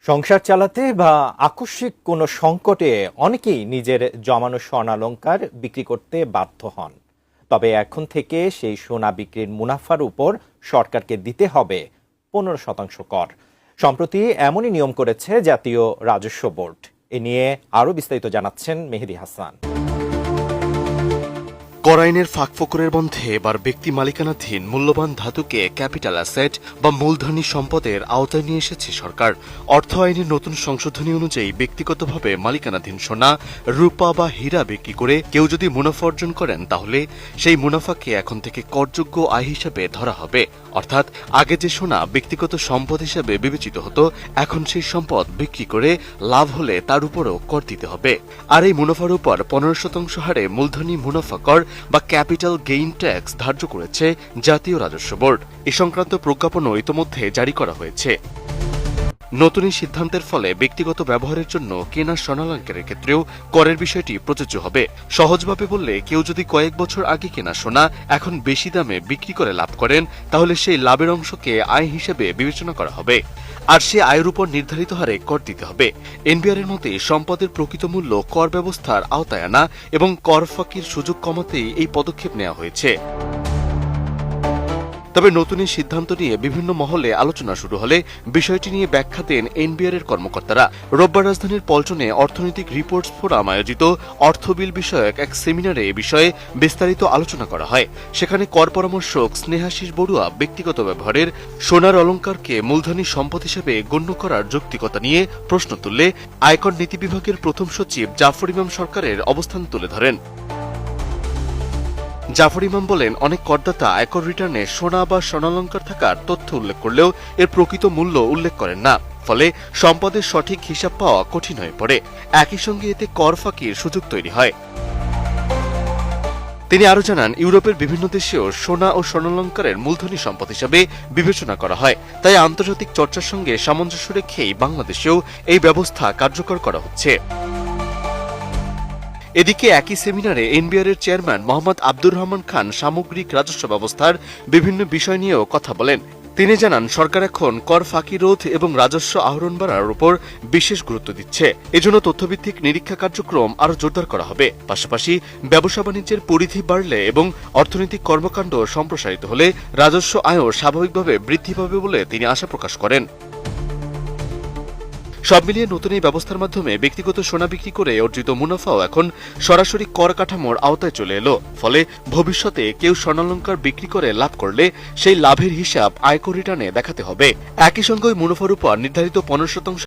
সংসার চালাতে বা আকস্মিক কোনো সংকটে অনেকেই নিজের জমানো স্বর্ণালংকার বিক্রি করতে বাধ্য হন। তবে এখন থেকে সেই সোনা বিক্রির মুনাফার উপর সরকারকে দিতে হবে 15% কর। সম্প্রতি এমনই নিয়ম করেছে জাতীয় রাজস্ব বোর্ড। এ নিয়ে আরও বিস্তারিত জানাচ্ছেন মেহেদী হাসান। কর আইনের ফাঁকফোকরের বন্ধে এবার ব্যক্তি মালিকানাধীন মূল্যবান ধাতুকে ক্যাপিটাল অ্যাসেট বা মূলধনী সম্পদের আওতায় নিয়ে এসেছে সরকার। অর্থ আইনের নতুন সংশোধনী অনুযায়ী ব্যক্তিগতভাবে মালিকানাধীন সোনা, রূপা বা হীরা বিক্রি করে কেউ যদি মুনাফা অর্জন করেন তাহলে সেই মুনাফাকে এখন থেকে করযোগ্য আয় হিসেবে ধরা হবে। অর্থাৎ আগে যে সোনা ব্যক্তিগত সম্পদ হিসেবে বিবেচিত হতো, এখন সেই সম্পদ বিক্রি করে লাভ হলে তার উপরও কর দিতে হবে। আর এই মুনাফার উপর 15% হারে মূলধনী মুনাফা কর বা ক্যাপিটাল গেইন ট্যাক্স ধার্য করেছে জাতীয় রাজস্ব বোর্ড। এ সংক্রান্ত প্রজ্ঞাপনও ইতোমধ্যে জারি করা হয়েছে। নতুন এই সিদ্ধান্তের ফলে ব্যক্তিগত ব্যবহারের জন্য কেনা স্বর্ণালংকারের ক্ষেত্রেও করের বিষয়টি প্রযোজ্য হবে। সহজভাবে বললে, কেউ যদি কয়েক বছর আগে কেনা সোনা এখন বেশি দামে বিক্রি করে লাভ করেন, তাহলে সেই লাভের অংশকে আয় হিসেবে বিবেচনা করা হবে, আর সে আয়ের উপর নির্ধারিত হারে কর দিতে হবে। এনবিআর এর মতে সম্পদের প্রকৃত মূল্য কর ব্যবস্থার আওতায় আনা এবং কর ফাঁকির সুযোগ কমাতেই এই পদক্ষেপ নেওয়া হয়েছে। তবে নতুন এই সিদ্ধান্ত নিয়ে বিভিন্ন মহলে আলোচনা শুরু হলে বিষয়টি নিয়ে ব্যাখ্যা দেন এনবিআর এর কর্মকর্তারা। রোববার রাজধানীর পল্টনে অর্থনৈতিক রিপোর্টস ফোরাম আয়োজিত অর্থবিল বিষয়ক এক সেমিনারে এ বিষয়ে বিস্তারিত আলোচনা করা হয়। সেখানে কর পরামর্শক স্নেহাশিস বড়ুয়া ব্যক্তিগত ব্যবহারের সোনার অলংকারকে মূলধনী সম্পদ হিসেবে গণ্য করার যৌক্তিকতা নিয়ে প্রশ্ন তুললে আয়কর নীতি বিভাগের প্রথম সচিব জাফর ইমাম সরকারের অবস্থান তুলে ধরেন। জাফর ইমাম বলেন, অনেক করদাতা আয়কর রিটার্নে সোনা বা স্বর্ণালংকার থাকার তথ্য উল্লেখ করলেও এর প্রকৃত মূল্য উল্লেখ করেন না। ফলে সম্পদের সঠিক হিসাব পাওয়া কঠিন হয়ে পড়ে। একই সঙ্গে এতে কর ফাঁকির সুযোগ তৈরি হয়। তিনি আরও জানান, ইউরোপের বিভিন্ন দেশেও সোনা ও স্বর্ণালংকারের মূলধনী সম্পদ হিসাবে বিবেচনা করা হয়। তাই আন্তর্জাতিক চর্চার সঙ্গে সামঞ্জস্য রেখেই বাংলাদেশেও এই ব্যবস্থা কার্যকর করা হচ্ছে। এদিকে একই সেমিনারে এনবিআর এর চেয়ারম্যান মোহাম্মদ আব্দুর রহমান খান সামগ্রিক রাজস্ব ব্যবস্থার বিভিন্ন বিষয় নিয়েও কথা বলেন। তিনি জানান, সরকার এখন কর ফাঁকি রোধ এবং রাজস্ব আহরণ বাড়ানোর উপর বিশেষ গুরুত্ব দিচ্ছে। এজন্য তথ্যভিত্তিক নিরীক্ষা কার্যক্রম আরও জোরদার করা হবে। পাশাপাশি ব্যবসা বাণিজ্যের পরিধি বাড়লে এবং অর্থনৈতিক কর্মকাণ্ড সম্প্রসারিত হলে রাজস্ব আয়ও স্বাভাবিকভাবে বৃদ্ধি পাবে বলে তিনি আশা প্রকাশ করেন। সব মিলিয়ে নতুন এই ব্যবস্থার মাধ্যমে ব্যক্তিগত সোনা বিক্রি করে অর্জিত মুনাফাও এখন সরাসরি কর কাঠামোর আওতায় চলে এলো। ফলে ভবিষ্যতে কেউ স্বর্ণালংকার বিক্রি করে লাভ করলে সেই লাভের হিসাব আয়কর রিটার্নে দেখাতে হবে। একই সঙ্গে মুনাফার উপর নির্ধারিত 15%